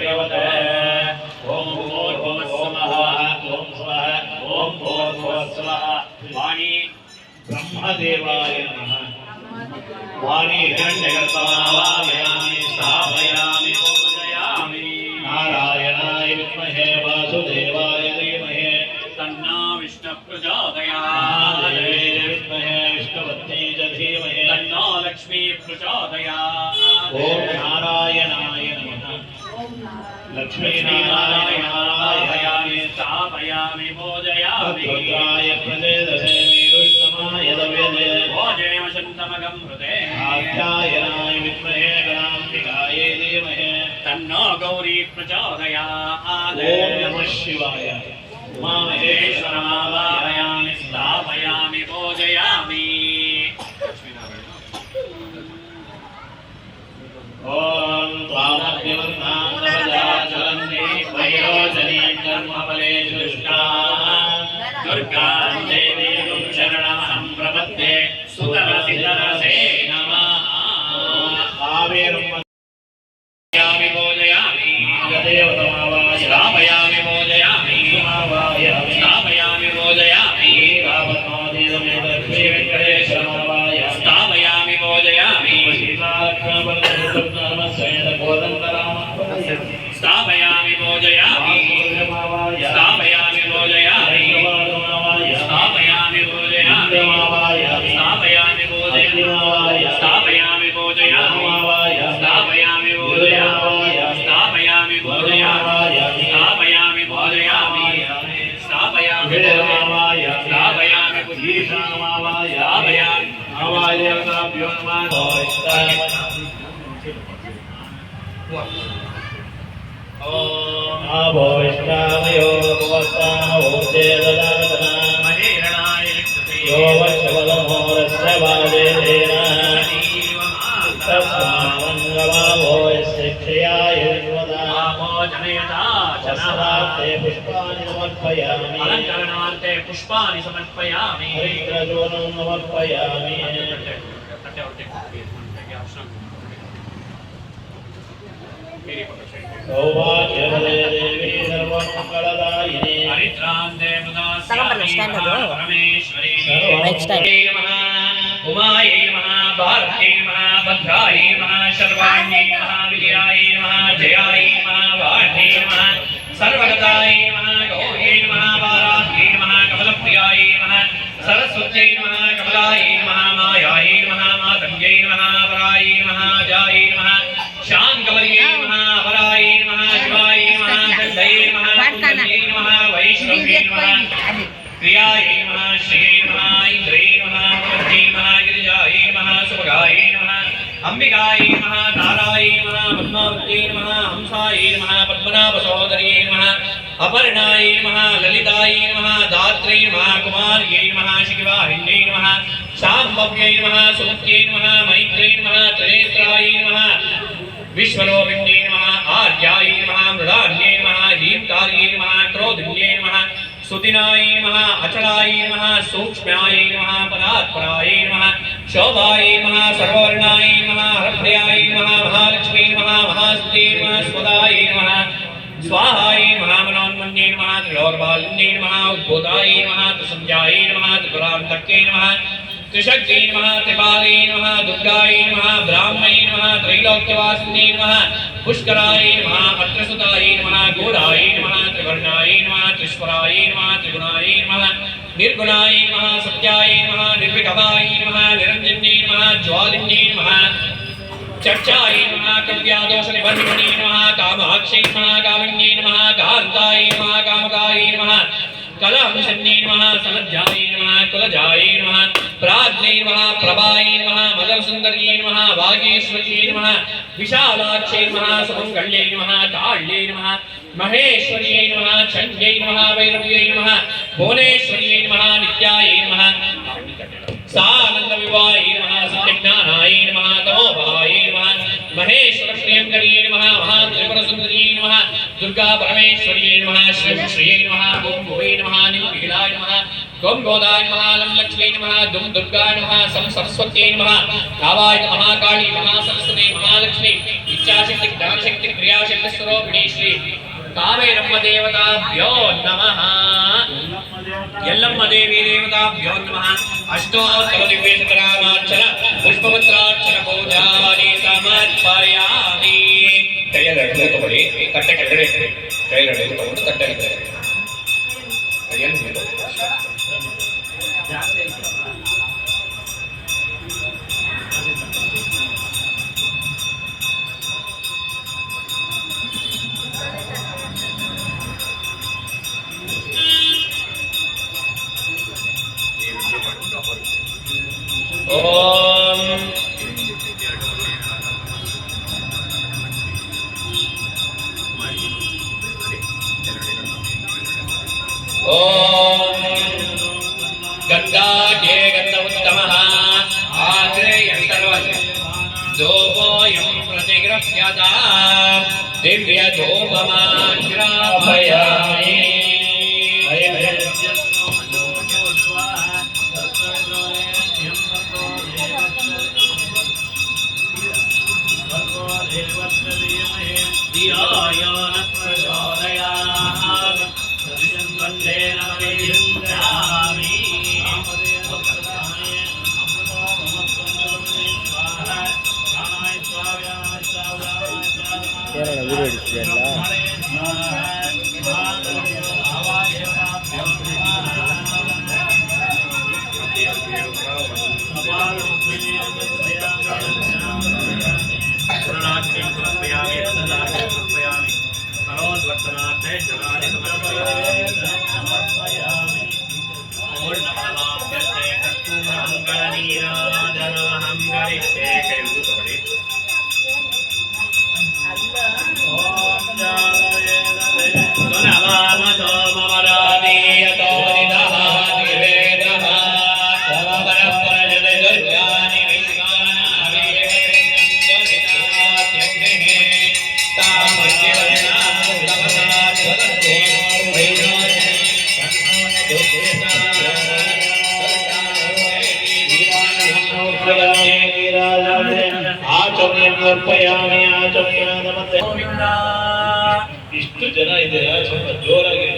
प्रयोते ओम भूर्भुवस्सुवः ओम स्वः ओम भूर्भुवस्सुवः वाणी ब्रह्मदेवाय नमः वाणी हिरण्यगर्भमावाहयामि स्थापयामि पूजयामि नारायणाय विद्महे वासुदेवाय धीमहि तन्नो विष्णुः प्रचोदयात् विद्महे विष्णुपत्नी च धीमहि तन्नो लक्ष्मी प्रचोदयात् ओम नारायणाय नमः लक्ष्मीनारायणाय स्थापयामि पूजयामि रुद्राय प्रचेदसे विष्णुमाय दव्यते भोजयेम शन्तमगं हृदे कात्यायनाय विद्महे गणाम्बिकाय धीमहि तन्नो गौरी प्रचोदयात् ओम नमः शिवाय उमामहेश्वरमावाहयामि स्थापयामि पूजयामि ओम त्वामग्निवर्णामजाचलन्ति वैरोचनी कर्मफलेषु दुष्टा दुर्गां देवीं शरणमहं प्रपद्ये सुतरसितरसे नमः स्थापयामि पूजयामि स्थापयामि पूजयामि स्थापयामि पूजयामि स्थापयामि पूजयामि स्थापयामि पूजयामि स्थापयामि पूजयामि स्थापयामि पूजयामि स्थापयामि पूजयामि स्थापयामि पूजयामि स्थापयामि पूजयामि स्थापयामि पूजयामि स्थापयामि पूजयामि स्थापयामि स्थापयामि पूजयामि आवायभ्यो नमः ओम अभोष्टामयो भवस्तामोचे ददातना महेरणाय यो वशवलमोरस्य वादेन तस्मामङ्गवाभोयस्त्रियाय विद्वदामो जनयता चसरार्थे पुष्पाणि समर्पयामि अलङ्करणार्थे पुष्पाणि समर्पयामि हरिद्रजोनं समर्पयामि सौभाग्यवदे देवी सर्वमङ्गलदायिनी हरिद्रान्ते मुदास्यामि परमेश्वरी नमः उमायै नमः भारत्यै नमः भद्रायै नमः शर्वाण्यै नमः विजयायै नमः जयायै नमः वाढ्यै नमः सर्वगतायै नमः गौर्यै नमः वाराह्यै नमः कमलप्रियायै नमः सरस्वत्यै नमः कमलायै नमः मायायै नमः मातङ्ग्यै नमः परायै नमः अजायै नमः शाङ्कवर्यै नमः वरायै नमः शिवायै नमः दण्डयै नमः कुण्डल्यै नमः वैष्णव्यै नमः प्रियायै नमः श्रियै नमः इन्द्रै नमः भवत्यै नमः गिरिजायै नमः सुभगायै नमः अंबिकायै नमः तारायै नमः पद्मावत्यै नमः हंसायै नमः पद्मनाभसहोदर्यै नमः अपर्णायै नमः ललितायै नमः दात्रै नमः कुमार्यै नमः शिखिवाहिन्यै नमः शाम्भव्यै नमः सुमत्यै नमः मैत्र्यै नमः त्रिनेत्रायै नमः विश्वरूपिण्यै नमः आर्यायै नमः मृडान्यै नमः हींकार्यै नमः क्रोधिन्यै नमः सुदिनायै नमः अचलायै नमः सूक्ष्म्यायै नमः परात्परायै नमः शोभायै नमः सर्ववर्णायै नमः हरप्रियायै नमः महालक्ष्मी नमः महास्तुते नमः स्वदायै नमः स्वाहायै नमः मनोन्मन्ये नमः त्रिलोकपालिन्ये नमः उद्भूतायै नमः त्रिसंज्ञायै नमः त्रिपुरान्तके नमः त्रिशक्त्यै नमः त्रिपालै नमः दुर्गायै नमः ब्राह्मणे नमः त्रैलोक्यवासिन्ये नमः पुष्करायै नमः अत्रसुतायै नमः गूढायै नमः त्रिवर्णायै नमः त्रिश्वरायै नमः त्रिगुणायै नमः निर्गुणायै नमः सत्यायै नमः निर्विकल्पायै नमः निरञ्जन्यै नमः ज्वालिन्यै नमः चर्चायै नमः कव्यादोषनिबन्धिन्यै नमः कामाक्षै नमः कामिन्यै नमः कान्तायै नमः कामकायै नमः कलहंसन्यै नमः सनध्यायै नमः कुलजायै नमः प्राज्ञै नमः प्रभायै नमः मदनसुन्दर्यै नमः वागीश्वर्यै नमः विशालाक्षै नमः सुमङ्गल्यै नमः काళ్यै नमः महेश्वर्यै नमः चण्ड्यै नमः वैरव्यै नमः भुवनेश्वर्यै नमः नित्यायै नमः सानन्दविवायै नमः सत्यज्ञानायै नमः तमोभायै नमः महेश्वरप्रियङ्कर्यै नमः महात्रिपुरसुन्दर्यै नमः दुर्गा परमेश्वर्यै नमः श्रीश्रियै नमः ओं भुवै नमः निर्विघ्नाय नमः गों गोदाय नमः लं लक्ष्मी नमः दुं दुर्गाय नमः सं सरस्वत्यै नमः कावाय महाकाली महासरस्वती महालक्ष्मी इच्छाशक्ति ज्ञानशक्ति क्रियाशक्ति स्वरूपिणी श्री कावेरम्म देवताभ्यो नमः यल्लम्म देवी देवताभ्यो नमः अष्टोत्तर दिव्यशतनामार्चन पुष्पपत्रार्चन पूजानि समर्पयामि ಕೈಯಲ್ಲಿ ತಗೊಳ್ಳಿ ತಟ್ಟೆ ಕೆಳಗಡೆ ಕೈಯಲ್ಲಿ ತಗೊಂಡು ತಟ್ಟೆ ಕೈಯಲ್ಲಿ गंगाढ्ये गंध उत्तमः आग्नेयं सर्वस्य धूपोऽयं प्रतिगृह्यता दिव्यधूपमाग्रापयामि ಇಷ್ಟು ಜನ ಇದೆ ಸ್ವಲ್ಪ ಜೋರಾಗಿ